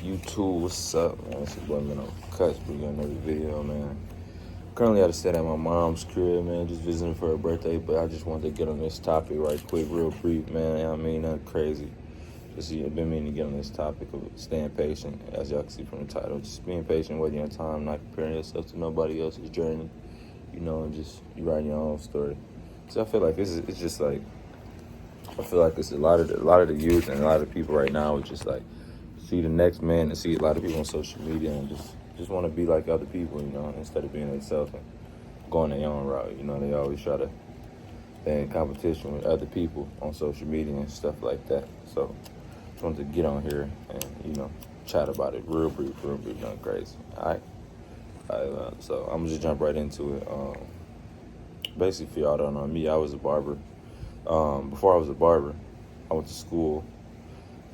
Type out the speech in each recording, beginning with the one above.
YouTube, what's up, man? It's your boy manocutz. We got another video, man. Currently, I just stayed at my mom's crib, man, just visiting for her birthday. But I just wanted to get on this topic right quick, real brief, man. You know what I mean, nothing crazy. Just been meaning to get on this topic of staying patient, as y'all can see from the title. Just being patient, waiting your time, not comparing yourself to nobody else's journey, and just you writing your own story. So I feel like it's just like, I feel like it's a lot of the youth and a lot of people right now is just like see the next man and see a lot of people on social media and just want to be like other people, instead of being themselves and going their own route. They always try to stay in competition with other people on social media and stuff like that. So just wanted to get on here and chat about it real brief, nothing crazy. All right. So I'm gonna just jump right into it. Basically, for y'all don't know me, I was a barber. Before I was a barber, I went to school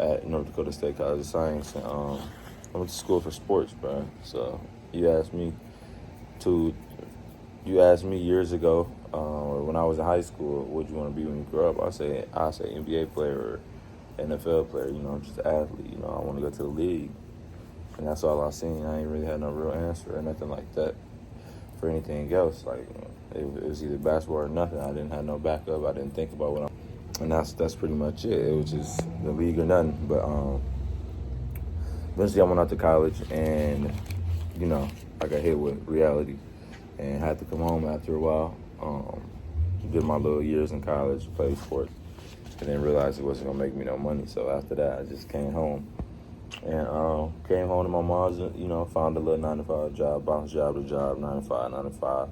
at North Dakota State College of Science, and I went to school for sports, bro. So you asked me years ago, when I was in high school, what you want to be when you grow up? I say NBA player or NFL player, just an athlete. I want to go to the league, and that's all I seen. I ain't really had no real answer or nothing like that for anything else. Like it was either basketball or nothing. I didn't have no backup. I didn't think about and that's pretty much it. It was just the league or nothing. But eventually I went out to college, and I got hit with reality and had to come home after a while. Did my little years in college, played sports, and then realized it wasn't gonna make me no money. So after that, I just came home and came home to my mom's. Found a little 9-to-5 job, bounced job to job, 9 to 5.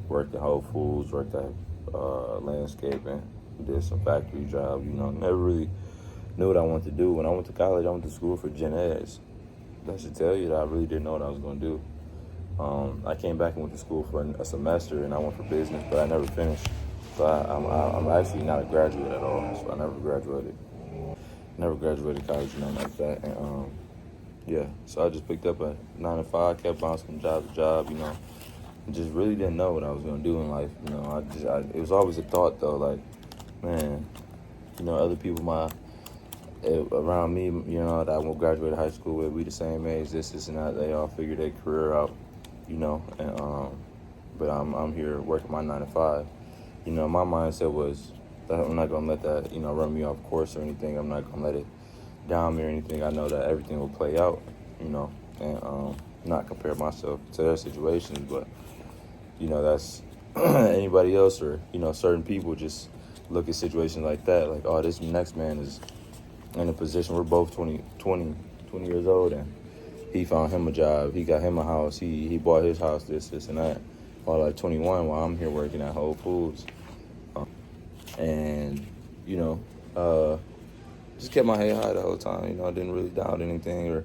Worked at Whole Foods, worked at landscaping, did some factory jobs. Never really knew what I wanted to do. When I went to college, I went to school for gen eds. That should tell you that I really didn't know what I was going to do. I came back and went to school for a semester, and I went for business, but I never finished. So I'm actually not a graduate at all. So I never graduated. Never graduated college, like that. And so I just picked up a 9-to-5, kept bouncing from job to job, and just really didn't know what I was going to do in life. It was always a thought, though, like, man, other people around me, that I will graduate high school with, we the same age, this and that, they all figured their career out, but I'm here working my 9-to-5. My mindset was that I'm not going to let that, run me off course or anything. I'm not going to let it down me or anything. I know that everything will play out, and not compare myself to their situations, but, that's anybody else or, certain people just look at situations like that, like, oh, this next man is in a position, we're both 20 years old, and he found him a job, he got him a house, he bought his house, this and that, while like 21, while I'm here working at Whole Foods. And, just kept my head high the whole time, I didn't really doubt anything or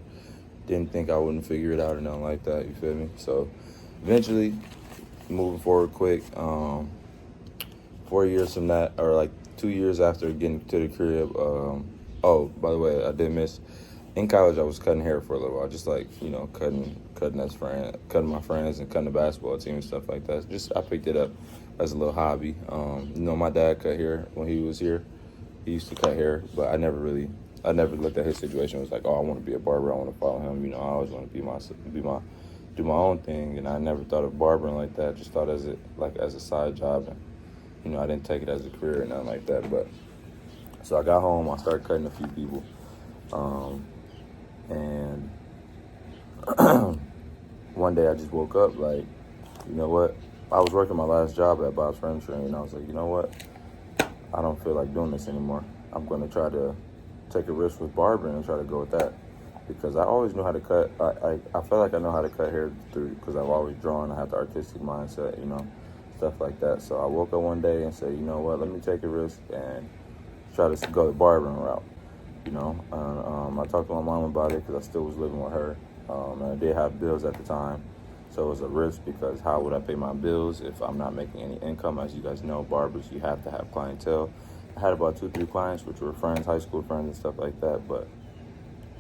didn't think I wouldn't figure it out or nothing like that, you feel me? So eventually, moving forward quick, 4 years from that, or like 2 years after getting to the crib, by the way, I did miss, in college I was cutting hair for a little while, just like, cutting my friends and cutting the basketball team and stuff like that. I picked it up as a little hobby. My dad cut hair when he was here. He used to cut hair, but I never looked at his situation. It was like, oh, I want to be a barber, I want to follow him, I always want to do my own thing, and I never thought of barbering like that. Just thought as a side job, and I didn't take it as a career or nothing like that. But so I got home, I started cutting a few people, and one day I just woke up like, you know what? I was working my last job at Bob's Furniture, and I was like, you know what? I don't feel like doing this anymore. I'm going to try to take a risk with barbering and try to go with that, because I always knew how to cut. I feel like I know how to cut hair because I've always drawn. I have the artistic mindset, stuff like that. So I woke up one day and said, you know what? Let me take a risk and try to go the barbering route. I talked to my mom about it because I still was living with her, and I did have bills at the time. So it was a risk, because how would I pay my bills if I'm not making any income? As you guys know, barbers, you have to have clientele. I had about 2-3 clients, which were friends, high school friends and stuff like that. But,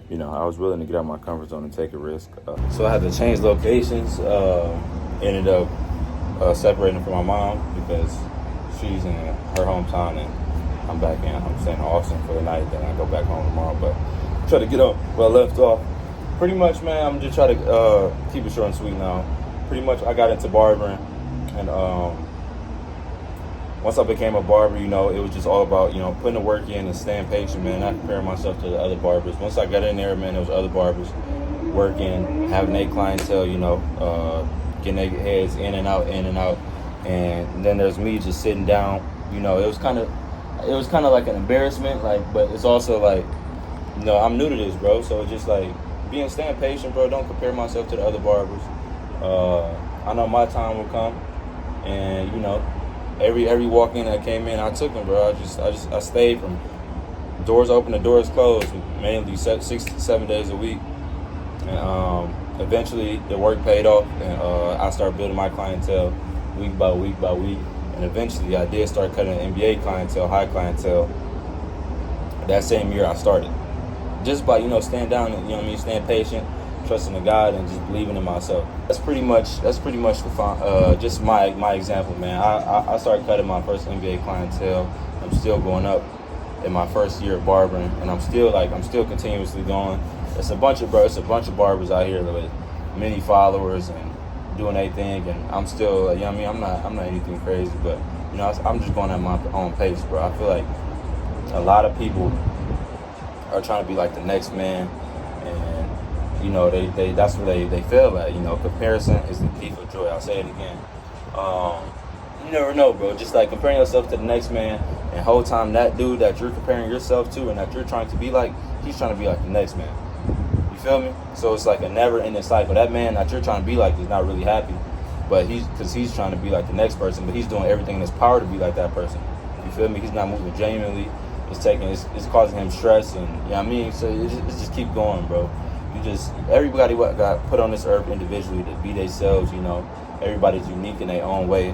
I was willing to get out of my comfort zone and take a risk. So I had to change locations. Ended up separating from my mom because she's in her hometown and I'm staying in Austin for the night. Then I go back home tomorrow. But try to get up where I left off. Pretty much, man, I'm just trying to keep it short and sweet now. Pretty much, I got into barbering, and once I became a barber, you know, it was just all about, you know, putting the work in and staying patient, man, not comparing myself to the other barbers. Once I got in there, man, there was other barbers working, having a clientele, you know, getting their heads in and out, and then there's me just sitting down. You know, it was kind of like an embarrassment, like, but it's also like, you know, I'm new to this, bro, so it's just like staying patient, bro. Don't compare myself to the other barbers. I know my time will come, and you know, every walk in that came in, I took them, bro. I stayed from doors open to doors closed, mainly 6 to 7 days a week, and eventually the work paid off, and I started building my clientele week by week by week, and eventually I did start cutting NBA clientele, high clientele. That same year I started, just by, you know, staying down, you know what I mean, staying patient, trusting in God, and just believing in myself. That's pretty much the just my example, man. I started cutting my first NBA clientele. I'm still going up in my first year of barbering, and I'm still continuously going. It's a bunch of barbers out here with many followers and doing their thing, and I'm still, you know what I mean, I'm not anything crazy, but you know, I'm just going at my own pace, bro. I feel like a lot of people are trying to be like the next man, and you know, they that's what they feel at. You know, comparison is the thief of joy. I'll say it again. You never know, bro. Just like comparing yourself to the next man, and whole time that dude that you're comparing yourself to and that you're trying to be like, he's trying to be like the next man. You feel me? So it's like a never-ending cycle. That man that you're trying to be like is not really happy, but he's trying to be like the next person, but he's doing everything in his power to be like that person. You feel me? He's not moving genuinely. It's causing him stress, and you know what I mean. So it just keep going, bro. Everybody got put on this earth individually to be themselves. You know, everybody's unique in their own way.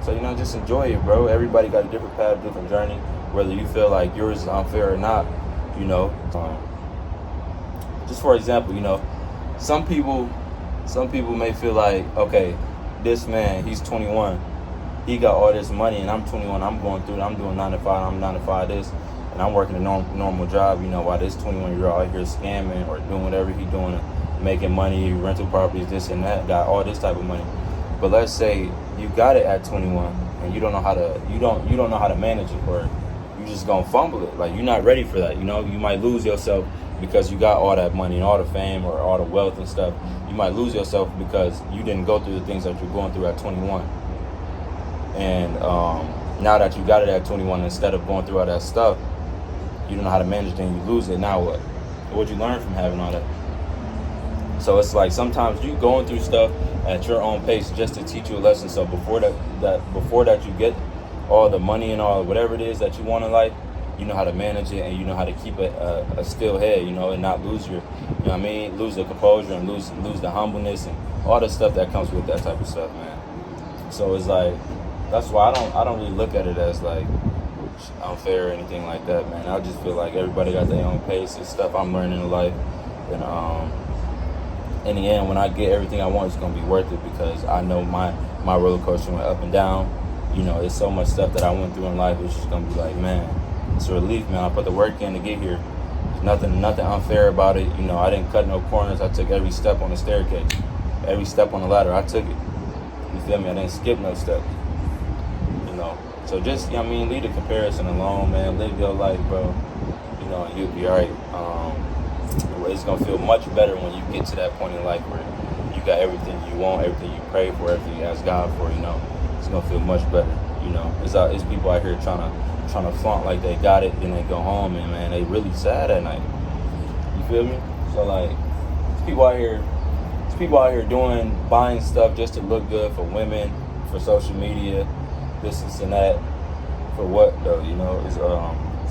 So you know, just enjoy it, bro. Everybody got a different path, different journey. Whether you feel like yours is unfair or not, you know. Just for example, you know, some people may feel like, okay, this man, he's 21. He got all this money, and I'm 21. I'm going through it. I'm doing 9 to 5. I'm 9 to 5 this, and I'm working a normal job. You know, while this 21-year-old out here scamming or doing whatever he doing, making money, rental properties, this and that, got all this type of money. But let's say you got it at 21, and you don't know how to manage it, or you just gonna fumble it. Like, you're not ready for that. You know, you might lose yourself because you got all that money and all the fame or all the wealth and stuff. You might lose yourself because you didn't go through the things that you're going through at 21. And now that you got it at 21, instead of going through all that stuff, you don't know how to manage it and you lose it. Now what? What'd you learn from having all that? So it's like sometimes you going through stuff at your own pace just to teach you a lesson. So before that you get all the money and all whatever it is that you want in life, you know how to manage it, and you know how to keep a still head, you know, and not lose your, you know what I mean, lose the composure and lose the humbleness and all the stuff that comes with that type of stuff, man. So it's like, that's why I don't really look at it as like unfair or anything like that, man. I just feel like everybody got their own pace. It's stuff I'm learning in life, and in the end, when I get everything I want, it's gonna be worth it, because I know my roller coaster went up and down. You know, it's so much stuff that I went through in life. It's just gonna be like, man, it's a relief, man. I put the work in to get here. There's nothing unfair about it. You know, I didn't cut no corners. I took every step on the staircase, every step on the ladder. I took it. You feel me? I didn't skip no steps. You know, so just, you know what I mean, leave the comparison alone, man. Live your life, bro. You know, and you'll be all right. It's gonna feel much better when you get to that point in life where you got everything you want, everything you pray for, everything you ask God for. You know, it's gonna feel much better. You know, it's people out here trying to flaunt like they got it, then they go home and, man, they really sad at night. You feel me? So like, there's people out here buying stuff just to look good for women, for social media, this and that. For what though? You know, it's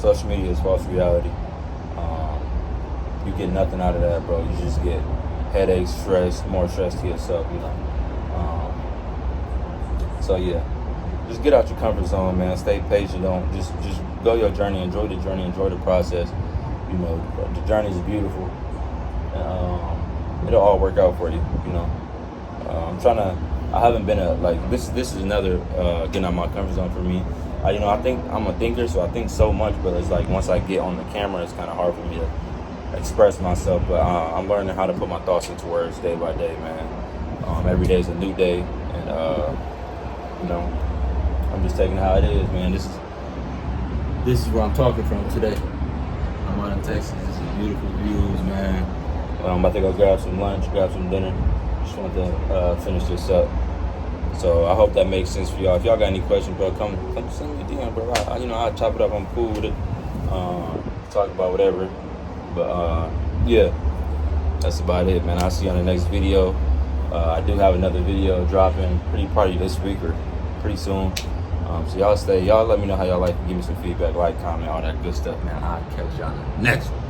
social media is false reality. You get nothing out of that, bro. You just get headaches, stress, more stress to yourself, you know. So yeah, just get out your comfort zone, man. Stay patient. Don't just go your journey. Enjoy the journey. Enjoy the process. You know, the journey is beautiful. It'll all work out for you. You know, I haven't been this is another getting out my comfort zone for me. I think I'm a thinker, so I think so much, but it's like once I get on the camera, it's kind of hard for me to express myself. But I'm learning how to put my thoughts into words day by day, man. Every day is a new day, and you know, I'm just taking it how it is, man. This is where I'm talking from today. I'm out in Texas. This is beautiful views, man. I'm about to go grab some lunch, grab some dinner. Just want to finish this up. So I hope that makes sense for y'all. If y'all got any questions, bro, come send me a DM, bro. I'll chop it up. I'm cool with it. Talk about whatever. But yeah, that's about it, man. I'll see you on the next video. I do have another video dropping probably this week or pretty soon. So y'all let me know how y'all like it. Give me some feedback, like, comment, all that good stuff, man. I'll catch y'all on the next one.